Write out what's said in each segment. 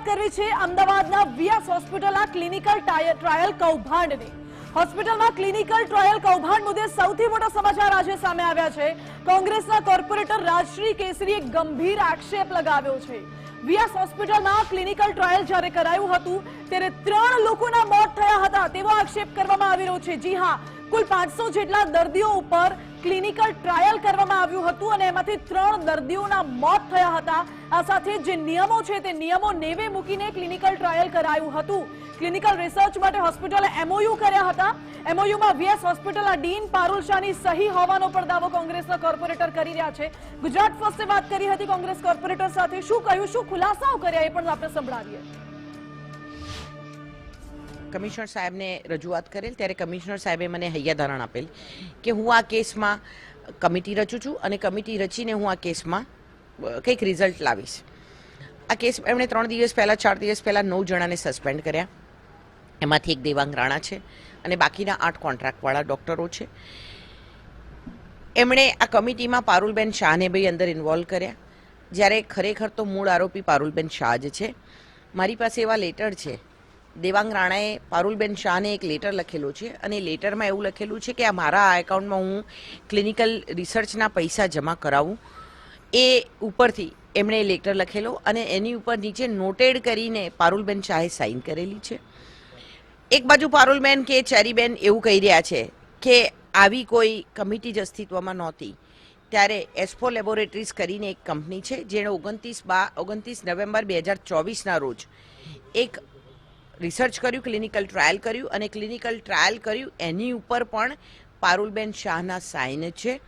વાત કરવી છે અમદાવાદના વીએસ હોસ્પિટલના ક્લિનિકલ ટ્રાયલ કૌભાંડની। હોસ્પિટલમાં ક્લિનિકલ ટ્રાયલ કૌભાંડ મુદ્દે સૌથી મોટા સમાચાર આજે સામે આવ્યા છે। કોંગ્રેસના કોર્પોરેટર રાજશ્રી કેસરીએ ગંભીર આક્ષેપ લગાવ્યો છે। વીએસ હોસ્પિટલમાં ક્લિનિકલ ટ્રાયલ જ્યારે કરાયું હતું ત્યારે 3 લોકોના મોત થયા હતા તેવો આક્ષેપ કરવામાં આવી રહ્યો છે। જી હા, કુલ 500 જેટલા દર્દીઓ ઉપર ક્લિનિકલ ટ્રાયલ કરવામાં આવ્યું હતું અને એમાંથી 3 દર્દીઓના મોત થયા હતા। આ સાથે જે નિયમો છે તે નિયમો નેવે મૂકીને ક્લિનિકલ ટ્રાયલ કરાયું હતું। ક્લિનિકલ રિસર્ચ માટે હોસ્પિટલે એમઓયુ કર્યા હતા। એમઓયુમાં વીએસ હોસ્પિટલના ડીન પારુલ શાહની સહી હોવાનો પણ દાવો કોંગ્રેસના કોર્પોરેટર કરી રહ્યા છે। ગુજરાત ફર્સ્ટે વાત કરી હતી કોંગ્રેસ કોર્પોરેટર સાથે, શું કહ્યું, શું ખુલાસાઓ કર્યા એ પણ આપણે સંભળાવીએ। કમિશનર સાહેબને રજૂઆત કરેલ ત્યારે કમિશનર સાહેબે મને હૈયાધારણ આપેલ કે હું આ કેસમાં કમિટી રચું છું અને કમિટી રચીને હું આ કેસમાં કંઈક રિઝલ્ટ લાવીશ। આ કેસ એમણે 3 દિવસ પહેલાં 4 દિવસ પહેલાં 9 જણાને સસ્પેન્ડ કર્યા, એમાંથી એક દેવાંગ રાણા છે અને બાકીના 8 કોન્ટ્રાક્ટવાળા ડૉક્ટરો છે। એમણે આ કમિટીમાં પારુલબેન શાહને ભાઈ અંદર ઇન્વોલ્વ કર્યા, જ્યારે ખરેખર તો મૂળ આરોપી પારુલબેન શાહ જ છે। મારી પાસે એવા લેટર છે, દેવાંગ રાણાએ પારુલબેન શાહને એક લેટર લખેલો છે અને લેટરમાં એવું લખેલું છે કે આ મારા એકાઉન્ટમાં હું ક્લિનિકલ રિસર્ચના પૈસા જમા કરાવું, એ ઉપરથી એમણે લેટર લખેલો અને એની ઉપર નીચે નોટેડ કરીને પારુલબેન શાહે સાઇન કરેલી છે। એક બાજુ પારુલબેન કે ચેરીબેન એવું કહી રહ્યા છે કે આવી કોઈ કમિટી જ અસ્તિત્વમાં નહોતી, ત્યારે એસ્પો લેબોરેટરીઝ કરીને એક કંપની છે જેણે 29 નવેમ્બર 2024ના રોજ એક રિસર્ચ કર્યું, ક્લિનિકલ ટ્રાયલ કર્યું અને ક્લિનિકલ ટ્રાયલ કર્યું એની ઉપર પણ પારુલબેન શાહના સાઇન છે,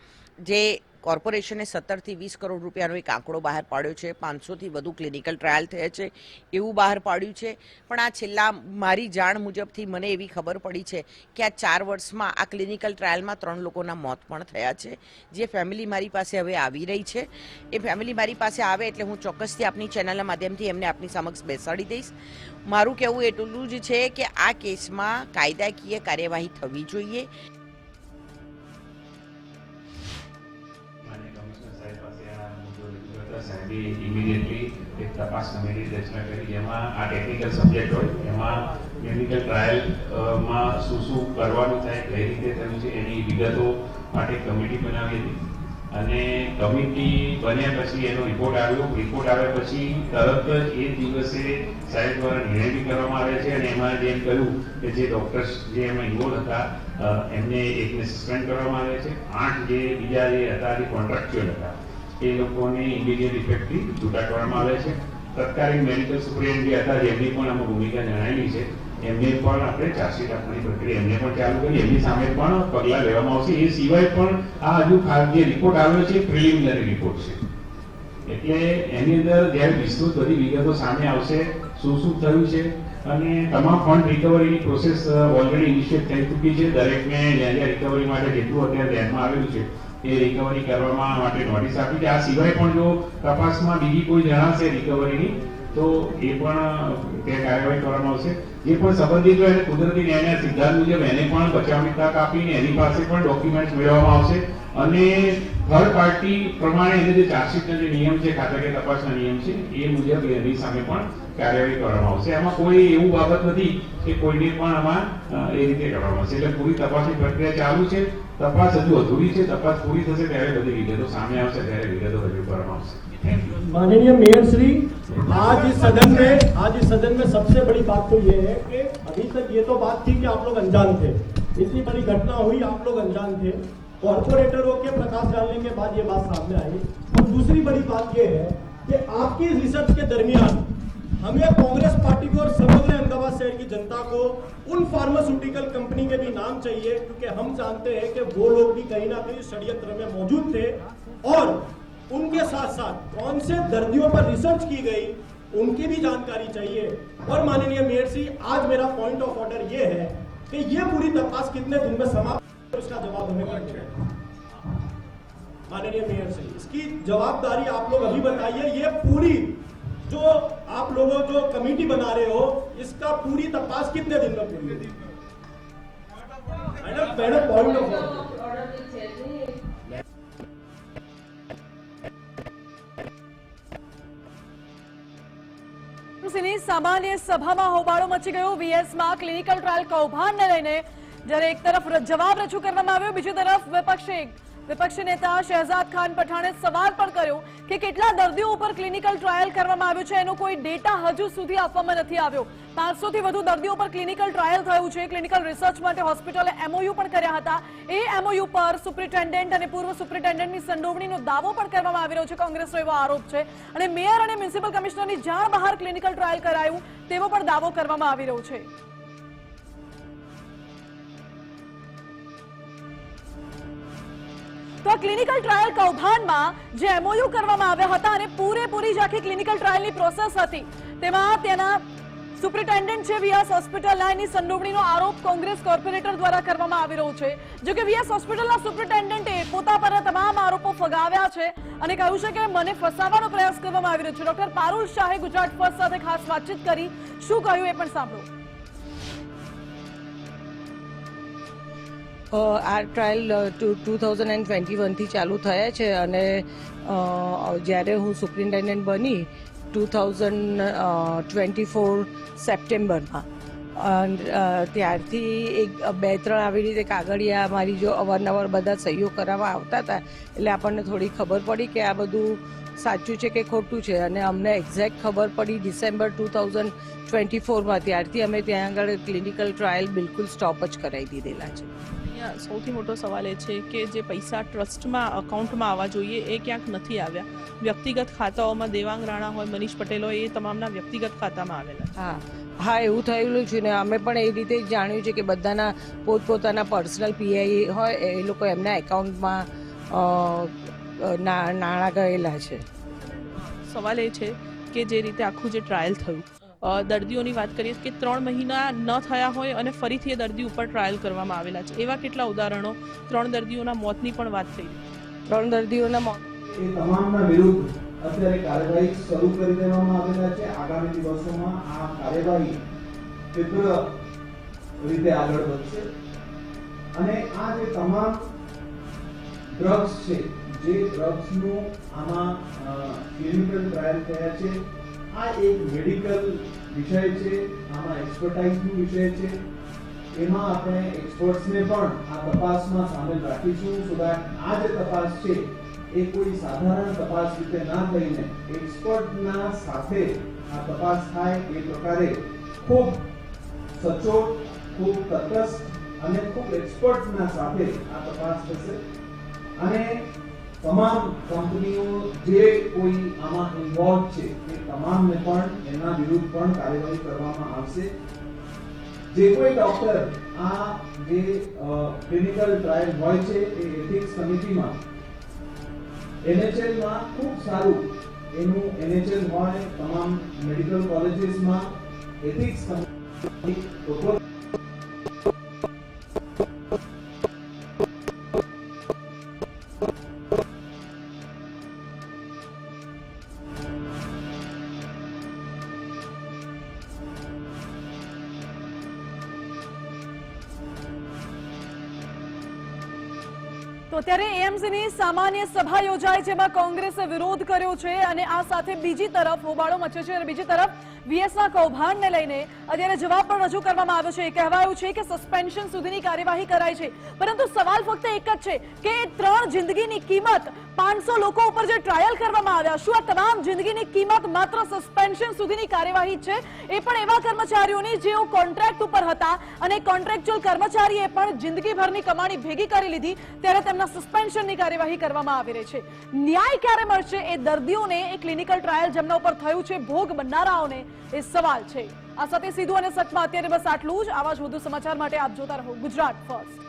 જે કોર્પોરેશને 17 થી 20 કરોડ રૂપિયાનો એક આંકડો બહાર પાડ્યો છે। 500થી વધુ ક્લિનિકલ ટ્રાયલ થયા છે એવું બહાર પાડ્યું છે। પણ આ છેલ્લા મારી જાણ મુજબથી મને એવી ખબર પડી છે કે આ 4 વર્ષમાં આ ક્લિનિકલ ટ્રાયલમાં 3 લોકોના મોત પણ થયા છે। જે ફેમિલી મારી પાસે હવે આવી રહી છે, એ ફેમિલી મારી પાસે આવે એટલે હું ચોક્કસથી આપની ચેનલના માધ્યમથી એમને આપની સમક્ષ બેસાડી દઈશ। મારું કહેવું એટલું જ છે કે આ કેસમાં કાયદાકીય કાર્યવાહી થવી જોઈએ। સાહેબે ઇમિડિયેટલી એક તપાસ કમિટી રચના કરી, જેમાં આ ટેકનિકલ સબ્જેક્ટ હોય એમાં ક્લિનિકલ ટ્રાયલમાં શું કરવાનું થાય, કઈ રીતે થયું છે એની વિગતો માટે કમિટી બનાવી હતી અને કમિટી બન્યા પછી એનો રિપોર્ટ આવ્યો। રિપોર્ટ આવ્યા પછી તરત જ એ દિવસે સાહેબ દ્વારા નિર્ણય બી કરવામાં આવે છે અને એમાં જેમ કહ્યું કે જે ડૉક્ટર્સ જે એમાં ઇન્વોલ્વ હતા એમને એકને સસ્પેન્ડ કરવામાં આવે છે। 8 જે બીજા જે હતા જે કોન્ટ્રાક્ચ્યુઅલ હતા એ લોકોને ઇમિડિયેટ ઇફેક્ટથી છૂટા કરવામાં આવે છે। તત્કાલીન મેડિકલ સુપ્રિન્ટેન્ડન્ટ જે હતા જેમની પણ આમાં ભૂમિકા જણાવેલી છે, એમને પણ આપણે ચાર્જશીટ આપવાની પ્રક્રિયા એમને પણ ચાલુ કરી, એમની સામે પણ પગલાં લેવામાં આવશે। એ સિવાય પણ આ હજુ જે રિપોર્ટ આવ્યો છે પ્રિલિમિનરી રિપોર્ટ છે, એટલે એની અંદર જ્યારે વિસ્તૃત બધી વિગતો સામે આવશે, શું થયું છે અને તમામ ફંડ રિકવરીની પ્રોસેસ ઓલરેડી ઇનિશિયેટ થઈ ચૂકી છે। દરેકને જ્યાં રિકવરી માટે જેટલું અત્યારે ધ્યાનમાં આવેલું છે એ રિકવરી કરવા માટે નોટિસ આપી છે। આ સિવાય પણ જો તપાસમાં બીજી કોઈ જણાશે રિકવરીની તો એ પણ તે કાર્યવાહી કરવામાં આવશે। જે પણ સંબંધિત હોય એને કુદરતી ન્યાયના સિદ્ધાંત મુજબ એને પણ બચાવની તક આપીને એની પાસે પણ ડોક્યુમેન્ટ મેળવવામાં આવશે અને થર્ડ પાર્ટી પ્રમાણે એને જે ચાર્જશીટના જે નિયમ છે, ખાતાકીય તપાસના નિયમ છે એ મુજબ એની સામે પણ કાર્યવાહી કરવામાં આવશે। આમાં કોઈ એવું બાબત નથી કે કોઈને પણ આમાં એ રીતે કરવામાં આવશે। એટલે પૂરી તપાસની પ્રક્રિયા ચાલુ છે, તપાસ હજુ અધૂરી છે। તપાસ પૂરી થશે ત્યારે બધી વિગતો સામે આવશે, ત્યારે વિગતો રજૂ કરવામાં આવશે। माननीय मेयर श्री, आज इस सदन में सबसे बड़ी बात तो ये है कि अभी तक ये तो बात थी कि आप लोग अनजान थे, इतनी बड़ी घटना हुई, आप लोग अनजान थे। कॉर्पोरेटरों के प्रकाश डालने के बाद ये बात सामने आई। और दूसरी बड़ी बात ये है कि आपकी रिसर्च के दरमियान हमें कांग्रेस पार्टी को और समग्र अहमदाबाद शहर की जनता को उन फार्मास्यूटिकल कंपनी के भी नाम चाहिए, क्योंकि हम जानते हैं कि वो लोग भी कहीं ना कहीं षड्यंत्र में मौजूद थे और उनके साथ साथ कौन से दर्दियों पर रिसर्च की गई उनकी भी जानकारी चाहिए। और माननीय मेयर जी, आज मेरा पॉइंट ऑफ ऑर्डर ये है कि ये पूरी तपास कितने दिन में समाप्त, उसका जवाब हमें चाहिए। माननीय मेयर जी, इसकी जवाबदारी आप लोग अभी बताइए। ये पूरी जो आप लोगों जो कमेटी बना रहे हो, इसका पूरी तपास कितने दिन में पूरी होगी? मैडम पॉइंट ऑफ ऑर्डर ની સામાન્ય સભામાં હોબાળો મચી ગયો. વીએસમાં ક્લિનિકલ ટ્રાયલ કૌભાંડને લઈને જ્યારે એક તરફ જવાબ રજૂ કરવામાં આવ્યો, બીજી તરફ વિપક્ષી નેતા શહેજાદ ખાન પઠાણે સવાલ પણ કર્યો કે કેટલા દર્દીઓ ઉપર ક્લિનિકલ ટ્રાયલ કરવામાં આવ્યું છે એનો કોઈ ડેટા હજુ સુધી આપવામાં નથી આવ્યો. 500 થી વધુ દર્દીઓ પર ક્લિનિકલ ટ્રાયલ થયું છે. ક્લિનિકલ રિસર્ચ માટે હોસ્પિટલે MOU પણ કર્યા હતા. એ MOU પર સુપ્રિન્ટેન્ડન્ટ અને પૂર્વ સુપ્રિન્ટેન્ડન્ટની સંડોવણીનો દાવો પણ કરવામાં આવી રહ્યો છે. કોંગ્રેસનો એવો આરોપ છે અને મેયર અને મ્યુનિસિપલ કમિશનરની જાણ બહાર ક્લિનિકલ ટ્રાયલ કરાયું તેવો પણ દાવો કરવામાં આવી રહ્યો છે. તો આ ક્લિનિકલ ટ્રાયલ કૌભાંડમાં જે MOU કરવામાં આવ્યા હતા અને પૂરેપૂરી જે આખી ક્લિનિકલ ટ્રાયલની પ્રોસેસ હતી તેમાં તેના સુપ્રિન્ટેન્ડન્ટ છે વીએસ હોસ્પિટલના એની સંડોવણીનો આરોપ કોંગ્રેસ કોર્પોરેટર દ્વારા કરવામાં આવી રહ્યો છે. જો કે વીએસ હોસ્પિટલના સુપ્રિન્ટેન્ડન્ટે પોતા પર તમામ આરોપો ફગાવ્યા છે અને કહ્યું છે કે મને ફસાવવાનો પ્રયાસ કરવામાં આવી રહ્યો છે. ડોક્ટર પારુલ શાહે ગુજરાત ફર્સ્ટ સાથે ખાસ વાતચીત કરી. શું કહ્યું એ પણ સાંભળો. આ ટ્રાયલ 2021 થી ચાલુ થયા છે અને જ્યારે હું સુપ્રિન્ટેન્ડન્ટ બની 2024 સપ્ટેમ્બરમાં ત્યારથી એક 2-3 આવી રીતે કાગળિયા મારી જો અવારનવાર બધા સહીઓ કરાવવા આવતા હતા એટલે આપણને થોડી ખબર પડી કે આ બધું સાચું છે કે ખોટું છે અને અમને એક્ઝેક્ટ ખબર પડી ડિસેમ્બર 2024માં. ત્યારથી અમે ત્યાં આગળ ક્લિનિકલ ટ્રાયલ બિલકુલ સ્ટોપ જ કરાવી દીધેલા છે. સૌથી મોટો સવાલ એ છે કે જે પૈસા ટ્રસ્ટમાં અકાઉન્ટમાં આવવા જોઈએ એ ક્યાંક નથી આવ્યા. વ્યક્તિગત ખાતાઓમાં દેવાંગ રાણા હોય, મનીષ પટેલ હોય, એ તમામના વ્યક્તિગત ખાતામાં આવેલા. હા એવું થયેલું છે ને અમે પણ એ રીતે જ જાણ્યું છે કે બધાના પોતપોતાના પર્સનલ પીઆઈ હોય એ લોકો એમના એકાઉન્ટમાં નાણાં ગયેલા છે. સવાલ એ છે કે જે રીતે આખું જે ટ્રાયલ થયું, દર્દીઓની વાત કરીએ કે 3 મહિના ન થયા હોય અને ફરીથી એ દર્દી ઉપર ટ્રાયલ કરવામાં આવેલા છે. એવા કેટલા ઉદાહરણો. 3 દર્દીઓના મોતની પણ વાત થઈ. 3 દર્દીઓના મોત. એ તમામના વિરુદ્ધ અત્યારે કાર્યવાહી શરૂ કરી દેવામાં આવેલા છે. આગામી દિવસોમાં આ કાર્યવાહી તીવ્ર રીતે આગળ વધશે અને આ જે તમામ ડ્રગ્સ છે, જે ડ્રગ્સનું આમાં ક્લિનિકલ ટ્રાયલ થયા છે, આ એક મેડિકલ વિષય છે, આમાં એક્સપર્ટાઇઝનો વિષય છે. એમાં આપણે એક્સપર્ટ્સને પણ આ તપાસમાં સામેલ રાખીશું સો દેટ આ જે તપાસ છે એ કોઈ સાધારણ તપાસ રીતે ના થઈને એક્સપર્ટના સાથે આ તપાસ થાય એ પ્રકારે ખૂબ સચોટ, ખૂબ તટસ્થ અને ખૂબ એક્સપર્ટના સાથે આ તપાસ થશે અને તમામ કંપનીઓ જે કોઈ આમાં ઇન્વોલ્વ છે એ તમામને પણ એના વિરુદ્ધ પણ કાર્યવાહી કરવામાં આવશે. જે કોઈ ડોક્ટર આ જે ક્લિનિકલ ટ્રાયલ હોય છે એ એથિક્સ કમિટીમાં NHL માં ખૂબ સારું એનું NHL હોય, તમામ મેડિકલ કોલેજીસમાં એથિક્સ કમિટી તો અત્યારે એએમસીની સામાન્ય સભા યોજાય છે, જેમાં કોંગ્રેસે વિરોધ કર્યો છે અને આ સાથે બીજી તરફ હોબાળો મચ્યો છે અને બીજી તરફ વીએસના કૌભાંડને લઈને અત્યારે જવાબ પણ રજૂ કરવામાં આવ્યો છે. કહેવાયું છે કે સસ્પેન્શન સુધીની કાર્યવાહી કરાઈ છે, પરંતુ સવાલ ફક્ત એક જ છે કે 3 જિંદગીની કિંમત 500 લોકો ઉપર જે ટ્રાયલ કરવામાં આવ્યા, શું આ તમામ જિંદગીની કિંમત માત્ર સસ્પેન્શન સુધીની કાર્યવાહી છે? એ પણ એવા કર્મચારીઓની જેઓ કોન્ટ્રાક્ટ ઉપર હતા અને કોન્ટ્રાક્ચ્યુઅલ કર્મચારીએ પણ જિંદગીભરની કમાણી ભેગી કરી લીધી ત્યારે તેમના સસ્પેન્શનની કાર્યવાહી કરવામાં આવી રહી છે. ન્યાય ક્યારે મળશે એ દર્દીઓને, એ ક્લિનિકલ ટ્રાયલ જેમના ઉપર થયું છે, ભોગ બનનારાઓને એ સવાલ છે. આ સાથે સીધું અને સચમાં અત્યારે બસ આટલું જ. આવા જ વધુ સમાચાર માટે આપ જોતા રહો ગુજરાત ફર્સ્ટ.